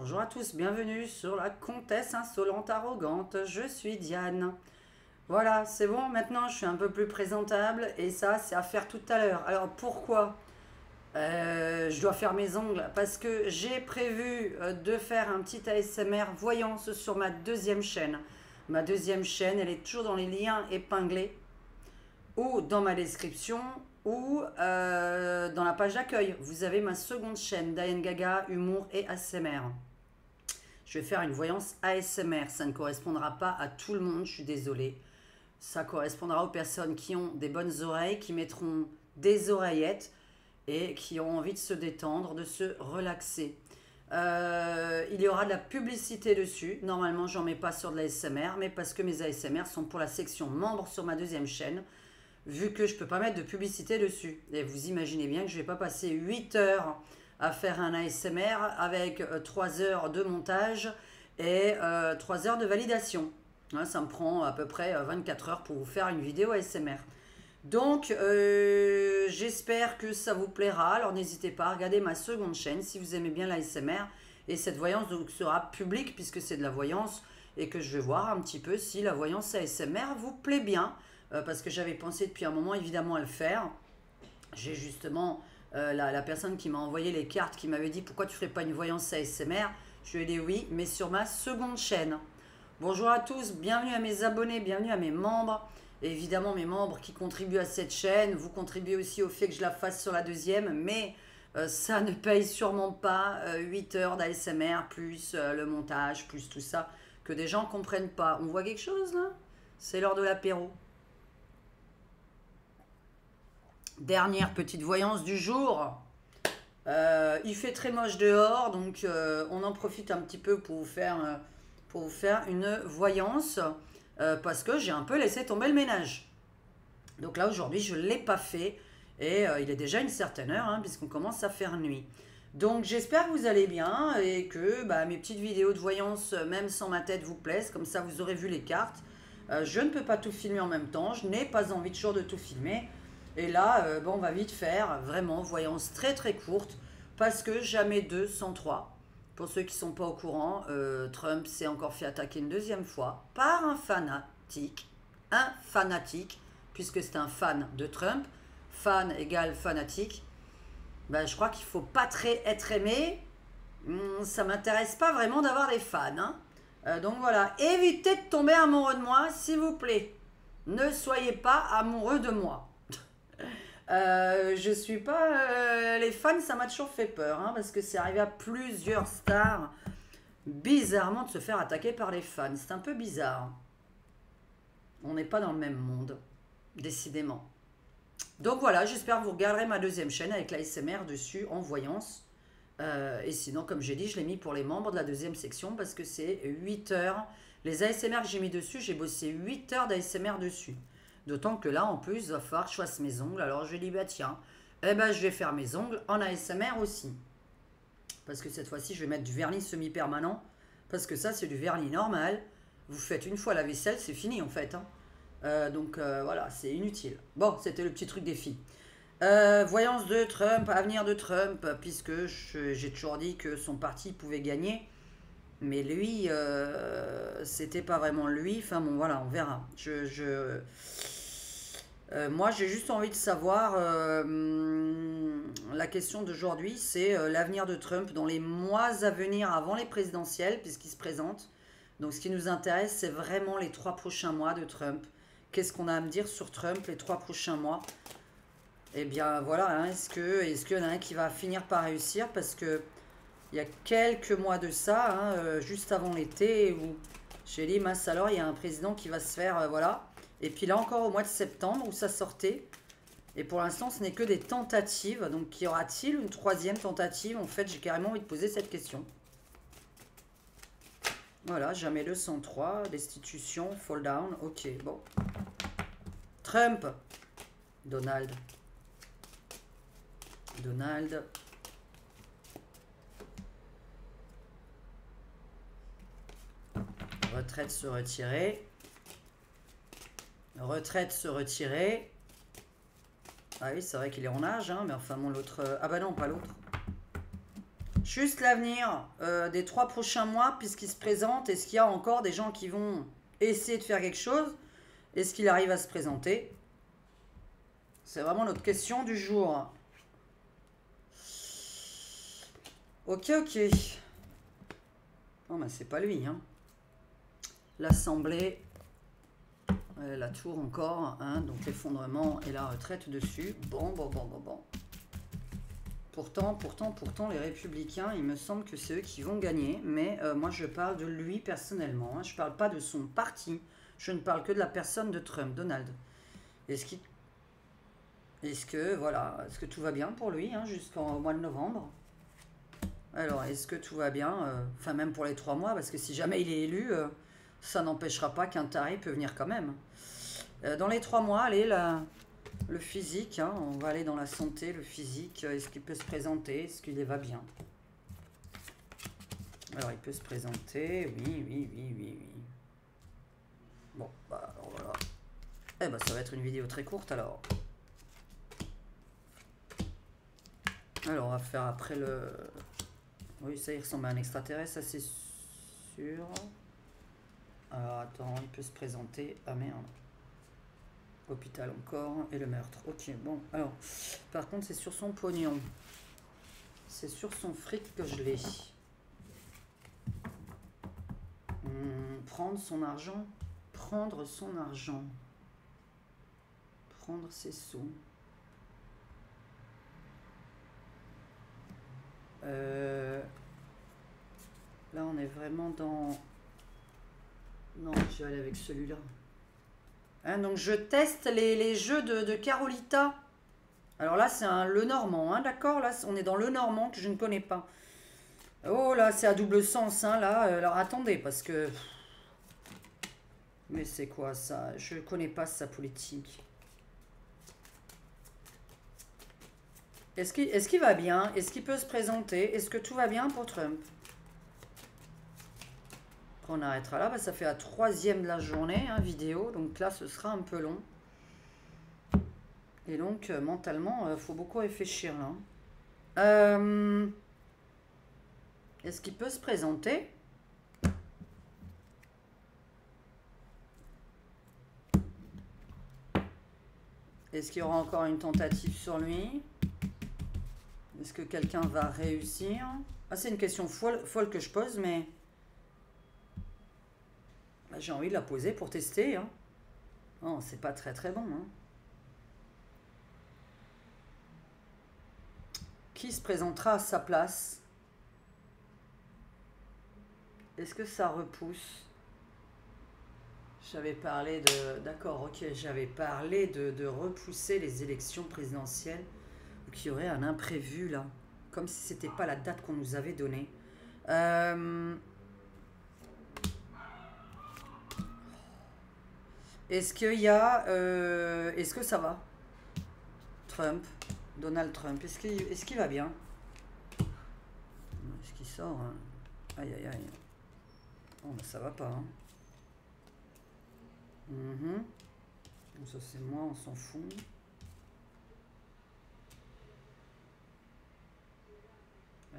Bonjour à tous, bienvenue sur la comtesse insolente arrogante, je suis Diane. Voilà, c'est bon, maintenant je suis un peu plus présentable et ça c'est à faire tout à l'heure. Alors pourquoi je dois faire mes ongles? Parce que j'ai prévu de faire un petit ASMR voyance sur ma deuxième chaîne. Ma deuxième chaîne, elle est toujours dans les liens épinglés ou dans ma description ou dans la page d'accueil. Vous avez ma seconde chaîne, Diane Gaga, humour et ASMR. Je vais faire une voyance ASMR. Ça ne correspondra pas à tout le monde, je suis désolée. Ça correspondra aux personnes qui ont des bonnes oreilles, qui mettront des oreillettes et qui ont envie de se détendre, de se relaxer. Il y aura de la publicité dessus. Normalement, j'en mets pas sur de l'ASMR, mais parce que mes ASMR sont pour la section membres sur ma deuxième chaîne, vu que je peux pas mettre de publicité dessus. Et vous imaginez bien que je vais pas passer 8 heures à faire un ASMR avec 3 heures de montage et 3 heures de validation. Hein, ça me prend à peu près 24 heures pour vous faire une vidéo ASMR. Donc, j'espère que ça vous plaira. Alors, n'hésitez pas à regarder ma seconde chaîne si vous aimez bien l'ASMR. Et cette voyance donc, sera publique puisque c'est de la voyance et que je vais voir un petit peu si la voyance ASMR vous plaît bien. Parce que j'avais pensé depuis un moment évidemment à le faire. J'ai justement la personne qui m'a envoyé les cartes qui m'avait dit pourquoi tu ne ferais pas une voyance ASMR. Je lui ai dit oui, mais sur ma seconde chaîne. Bonjour à tous, bienvenue à mes abonnés, bienvenue à mes membres. Et évidemment, mes membres qui contribuent à cette chaîne, vous contribuez aussi au fait que je la fasse sur la deuxième, mais ça ne paye sûrement pas 8 heures d'ASMR, plus le montage, plus tout ça, que des gens ne comprennent pas. On voit quelque chose là? C'est l'heure de l'apéro. Dernière petite voyance du jour. Il fait très moche dehors, donc on en profite un petit peu pour vous faire une voyance parce que j'ai un peu laissé tomber le ménage. Donc là aujourd'hui je ne l'ai pas fait et il est déjà une certaine heure hein, puisqu'on commence à faire nuit. Donc j'espère que vous allez bien et que mes petites vidéos de voyance même sans ma tête vous plaisent, comme ça vous aurez vu les cartes. Je ne peux pas tout filmer en même temps, je n'ai pas envie toujours de tout filmer. Et là, on va vite faire, vraiment, voyance très très courte, parce que jamais 2 sans 3. Pour ceux qui ne sont pas au courant, Trump s'est encore fait attaquer une deuxième fois par un fanatique, puisque c'est un fan de Trump, fan égale fanatique. Je crois qu'il ne faut pas très être aimé, ça ne m'intéresse pas vraiment d'avoir des fans. Hein. Donc voilà, évitez de tomber amoureux de moi, s'il vous plaît. Ne soyez pas amoureux de moi. Je suis pas. Les fans, ça m'a toujours fait peur, hein, parce que c'est arrivé à plusieurs stars, bizarrement, de se faire attaquer par les fans. C'est un peu bizarre. On n'est pas dans le même monde, décidément. Donc voilà, j'espère que vous regarderez ma deuxième chaîne avec l'ASMR dessus en voyance. Et sinon, comme j'ai dit, je l'ai mis pour les membres de la deuxième section parce que c'est 8 heures. Les ASMR que j'ai mis dessus, j'ai bossé 8 heures d'ASMR dessus. D'autant que là, en plus, il va falloir que je fasse mes ongles. Alors je dis, tiens, je vais faire mes ongles en ASMR aussi. Parce que cette fois-ci, je vais mettre du vernis semi-permanent. Parce que ça, c'est du vernis normal. Vous faites une fois la vaisselle, c'est fini en fait. Hein. Donc voilà, c'est inutile. Bon, c'était le petit truc des filles. Voyance de Trump, avenir de Trump, puisque j'ai toujours dit que son parti pouvait gagner. Mais lui, c'était pas vraiment lui. Enfin bon, voilà, on verra. Moi, j'ai juste envie de savoir. La question d'aujourd'hui, c'est l'avenir de Trump dans les mois à venir avant les présidentielles, puisqu'il se présente. Donc, ce qui nous intéresse, c'est vraiment les 3 prochains mois de Trump. Qu'est-ce qu'on a à me dire sur Trump les 3 prochains mois? Eh bien, voilà. Hein, est-ce qu'il y en a un qui va finir par réussir? Parce que il y a quelques mois de ça, hein, juste avant l'été, où j'ai dit, mince alors, il y a un président qui va se faire, voilà. Et puis là encore au mois de septembre, où ça sortait. Et pour l'instant, ce n'est que des tentatives. Donc, y aura-t-il une 3e tentative? En fait, j'ai carrément envie de poser cette question. Voilà, jamais 203, destitution, fall down, ok, bon. Trump, Donald. Retraite se retirer. Retraite se retirer. Ah oui, c'est vrai qu'il est en âge, hein, mais enfin bon, l'autre... Ah bah non, pas l'autre. Juste l'avenir des 3 prochains mois, puisqu'il se présente. Est-ce qu'il y a encore des gens qui vont essayer de faire quelque chose? Est-ce qu'il arrive à se présenter? C'est vraiment notre question du jour. Ok, ok. Non, mais c'est pas lui, hein. L'Assemblée, la tour encore, hein, donc l'effondrement et la retraite dessus. Bon. Pourtant, les Républicains, il me semble que c'est eux qui vont gagner. Mais moi, je parle de lui personnellement. Hein. Je ne parle pas de son parti. Je ne parle que de la personne de Trump, Donald. Est-ce que tout va bien pour lui, hein, jusqu'au mois de novembre? Alors, est-ce que tout va bien? Enfin, même pour les 3 mois, parce que si jamais il est élu, ça n'empêchera pas qu'un taré peut venir quand même. Dans les 3 mois, allez, le physique, hein, on va aller dans la santé, le physique, est-ce qu'il peut se présenter? Est-ce qu'il va bien? Alors, il peut se présenter, oui. Bon, bah, alors voilà. Eh ben, ça va être une vidéo très courte, alors. Alors, on va faire après le... Oui, ça, il ressemble à un extraterrestre, ça, c'est sûr. Alors, attends, il peut se présenter. Ah, merde. Hôpital encore, et le meurtre. Ok, bon, alors, par contre, c'est sur son pognon. C'est sur son fric que je l'ai. Prendre son argent. Prendre son argent. Prendre ses sous. Là, on est vraiment dans... Non, je vais aller avec celui-là. Hein, donc, je teste les jeux de Carolita. Alors là, c'est le Normand, hein, d'accord? Là, on est dans le Normand que je ne connais pas. Oh là, c'est à double sens, hein, là. Alors, attendez, parce que... Mais c'est quoi, ça? Je ne connais pas sa politique. Est-ce qu'il va bien? Est-ce qu'il peut se présenter? Est-ce que tout va bien pour Trump? On arrêtera là, bah, ça fait la 3e de la journée, hein, vidéo, donc là ce sera un peu long. Et donc mentalement, il faut beaucoup réfléchir là. Est-ce qu'il peut se présenter? Est-ce qu'il y aura encore une tentative sur lui? Est-ce que quelqu'un va réussir? Ah, c'est une question folle que je pose, mais... J'ai envie de la poser pour tester. Hein. Non, c'est pas très bon. Hein. Qui se présentera à sa place? Est-ce que ça repousse? J'avais parlé de... D'accord, ok. J'avais parlé de repousser les élections présidentielles. Qu'il y aurait un imprévu, là. Comme si c'était pas la date qu'on nous avait donnée. Est-ce qu'il y a... est-ce que ça va? Trump. Donald Trump. Est-ce qu'il va bien? Est-ce qu'il sort? Hein? Aïe. Oh, bah, ça va pas. Hein. Donc ça, c'est moi, on s'en fout.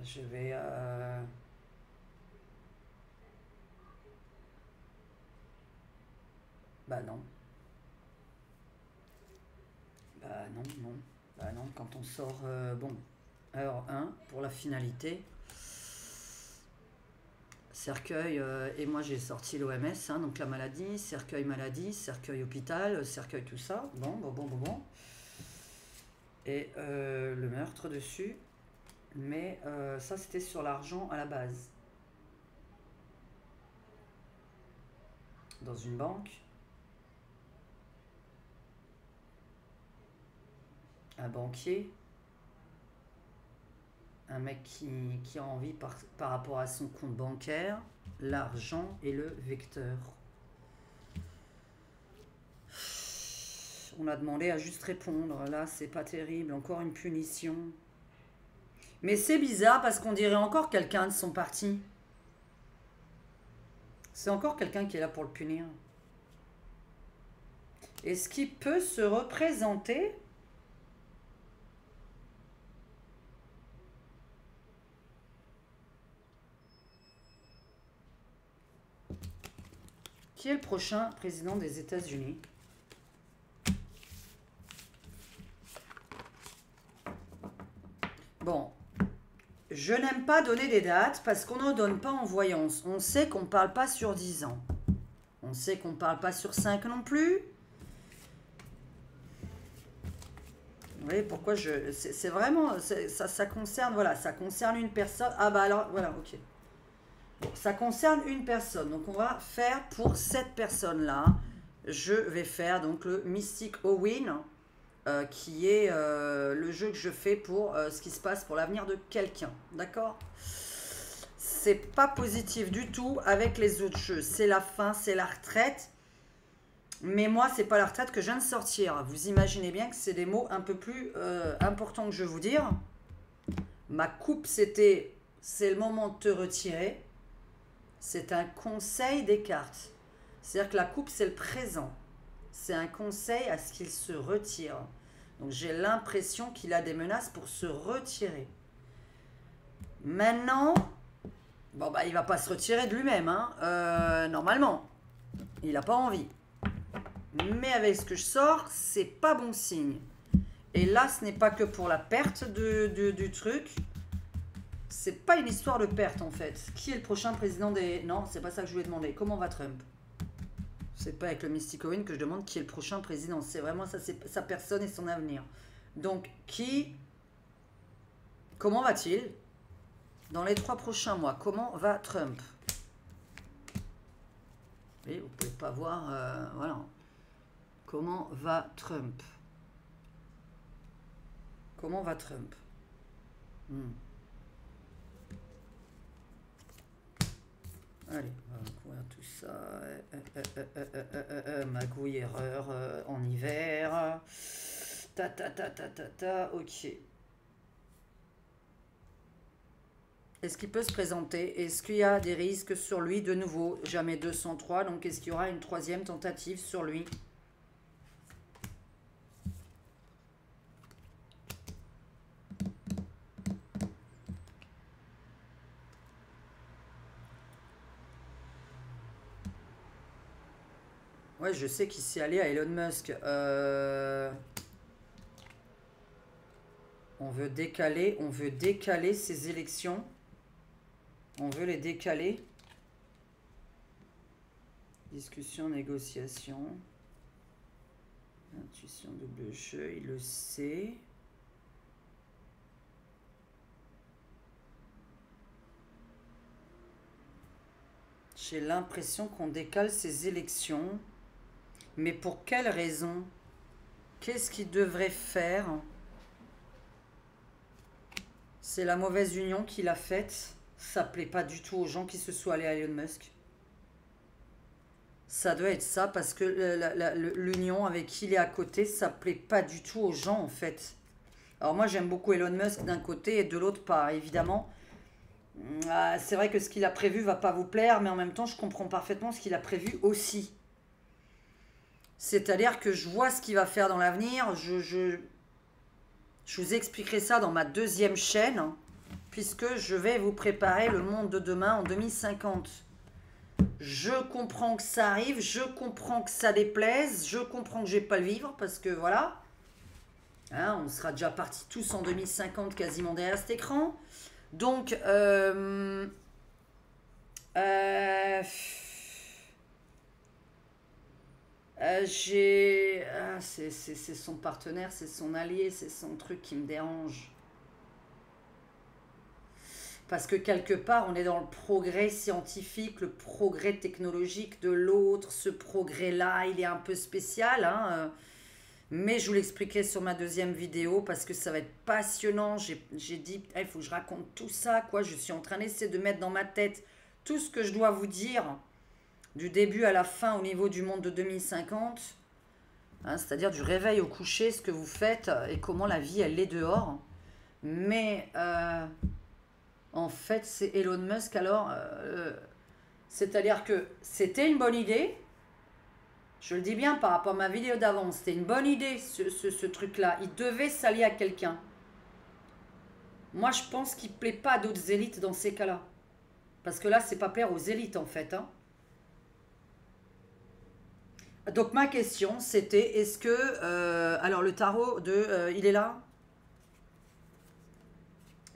Je vais... Bah non. Bah non, quand on sort... bon. Alors, 1, pour la finalité. Cercueil, et moi j'ai sorti l'OMS, hein, donc la maladie, maladie, cercueil hôpital, cercueil tout ça. Bon. Et le meurtre dessus. Mais ça, c'était sur l'argent à la base. Dans une banque. Un banquier. Un mec qui a envie par rapport à son compte bancaire. L'argent est le vecteur. On a demandé à juste répondre. Là, c'est pas terrible. Encore une punition. Mais c'est bizarre parce qu'on dirait encore quelqu'un de son parti. C'est encore quelqu'un qui est là pour le punir. Est-ce qu'il peut se représenter? Qui est le prochain président des États-Unis? Bon, je n'aime pas donner des dates parce qu'on ne donne pas en voyance. On sait qu'on ne parle pas sur 10 ans. On sait qu'on ne parle pas sur 5 non plus. Vous voyez pourquoi je... C'est vraiment... Ça concerne... Voilà, ça concerne une personne. Ah bah alors, voilà, ok. Bon, ça concerne une personne. Donc on va faire pour cette personne-là. Je vais faire donc le Mystic Owin. Qui est le jeu que je fais pour ce qui se passe pour l'avenir de quelqu'un. D'accord? C'est pas positif du tout avec les autres jeux. C'est la fin, c'est la retraite. Mais moi, c'est pas la retraite que je viens de sortir. Vous imaginez bien que c'est des mots un peu plus importants que je vais vous dire. Ma coupe, c'était c'est le moment de te retirer. C'est un conseil des cartes. C'est-à-dire que la coupe, c'est le présent. C'est un conseil à ce qu'il se retire. Donc j'ai l'impression qu'il a des menaces pour se retirer. Maintenant, bon bah il va pas se retirer de lui-même, hein, normalement. Il n'a pas envie. Mais avec ce que je sors, c'est pas bon signe. Et là, ce n'est pas que pour la perte du truc. C'est pas une histoire de perte en fait. Qui est le prochain président des... Non, c'est pas ça que je voulais demander. Comment va Trump? C'est pas avec le Mystic Owin que je demande qui est le prochain président. C'est vraiment ça, c'est sa personne et son avenir. Donc, comment va-t-il dans les 3 prochains mois? Comment va Trump? Et vous pouvez pas voir, voilà. Comment va Trump? Comment va Trump? Allez, on va couvrir tout ça. Magouille, erreur en hiver. Ok. Est-ce qu'il peut se présenter? Est-ce qu'il y a des risques sur lui de nouveau? Jamais 203, donc est-ce qu'il y aura une 3e tentative sur lui? Ouais, je sais qu'il s'est allé à Elon Musk. On veut décaler ces élections. On veut les décaler. Discussion, négociation. Intuition, double jeu, il le sait. J'ai l'impression qu'on décale ces élections. Mais pour quelle raison? Qu'est-ce qu'il devrait faire? C'est la mauvaise union qu'il a faite. Ça plaît pas du tout aux gens qui se sont allés à Elon Musk. Ça doit être ça, parce que l'union avec qui il est à côté, ça plaît pas du tout aux gens, en fait. Alors moi, j'aime beaucoup Elon Musk d'un côté et de l'autre pas, évidemment. C'est vrai que ce qu'il a prévu va pas vous plaire, mais en même temps, je comprends parfaitement ce qu'il a prévu aussi. C'est-à-dire que je vois ce qu'il va faire dans l'avenir. Je vous expliquerai ça dans ma 2e chaîne, puisque je vais vous préparer le monde de demain en 2050. Je comprends que ça arrive, je comprends que ça déplaise, je comprends que je vais pas le vivre, parce que voilà, hein, on sera déjà partis tous en 2050 quasiment derrière cet écran. Donc, c'est son partenaire, c'est son allié, c'est son truc qui me dérange. Parce que quelque part, on est dans le progrès scientifique, le progrès technologique de l'autre. Ce progrès-là, il est un peu spécial, hein, mais je vous l'expliquerai sur ma 2e vidéo parce que ça va être passionnant. J'ai dit, il faut que je raconte tout ça, quoi. Je suis en train d'essayer de mettre dans ma tête tout ce que je dois vous dire du début à la fin au niveau du monde de 2050. Hein, c'est-à-dire du réveil au coucher, ce que vous faites et comment la vie, elle est dehors. Mais... en fait, c'est Elon Musk, alors, c'est-à-dire que c'était une bonne idée, je le dis bien par rapport à ma vidéo d'avant, c'était une bonne idée ce truc-là, il devait s'allier à quelqu'un. Moi, je pense qu'il ne plaît pas à d'autres élites dans ces cas-là. Parce que là, c'est pas plaire aux élites, en fait. Hein. Donc ma question, c'était, est-ce que... alors le tarot de... il est là?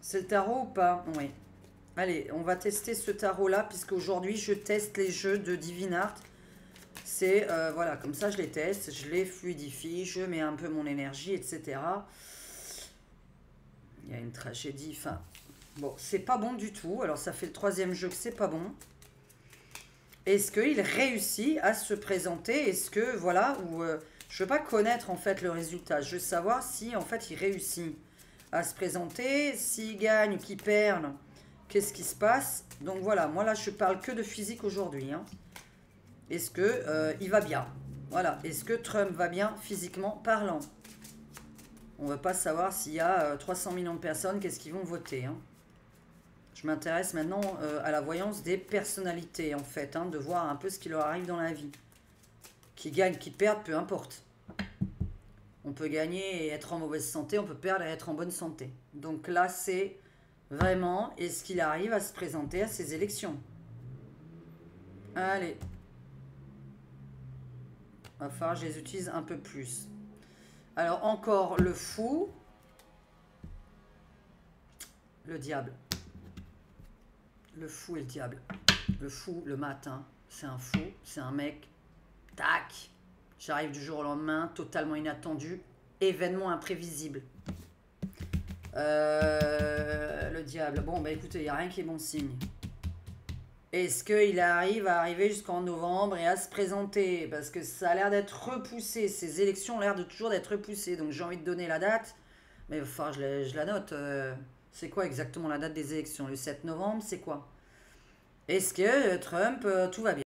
C'est le tarot ou pas? Oui. Allez, on va tester ce tarot-là, puisqu'aujourd'hui, je teste les jeux de DeviantArt. C'est, voilà, comme ça, je les teste, je les fluidifie, je mets un peu mon énergie, etc. Il y a une tragédie, enfin... Bon, c'est pas bon du tout. Alors, ça fait le troisième jeu que c'est pas bon. Est-ce qu'il réussit à se présenter? Est-ce que, voilà, ou... je veux pas connaître, en fait, le résultat. Je veux savoir si, en fait, il réussit à se présenter. S'il gagne ou qu'il perd, qu'est-ce qui se passe? Donc, voilà, moi, là, je parle que de physique aujourd'hui, hein. Est-ce que il va bien? Voilà. Est-ce que Trump va bien physiquement parlant? On ne veut pas savoir s'il y a 300 millions de personnes, qu'est-ce qu'ils vont voter, hein. Je m'intéresse maintenant à la voyance des personnalités, en fait, hein, de voir un peu ce qui leur arrive dans la vie. Qui gagnent, qui perdent, peu importe. On peut gagner et être en mauvaise santé, on peut perdre et être en bonne santé. Donc là, c'est vraiment, est-ce qu'il arrive à se présenter à ces élections? Allez. Va falloir que je les utilise un peu plus. Alors, encore le fou. Le diable. Le fou et le diable. Le fou, le matin, c'est un fou, c'est un mec. Tac. J'arrive du jour au lendemain, totalement inattendu. Événement imprévisible. Le diable. Bon, bah écoutez, il n'y a rien qui est bon signe. Est-ce qu'il arrive à arriver jusqu'en novembre et à se présenter? Parce que ça a l'air d'être repoussé. Ces élections ont l'air de toujours d'être repoussées. Donc j'ai envie de donner la date. Mais enfin, je la note. C'est quoi exactement la date des élections? Le 7 novembre, c'est quoi? Est-ce que Trump, tout va bien?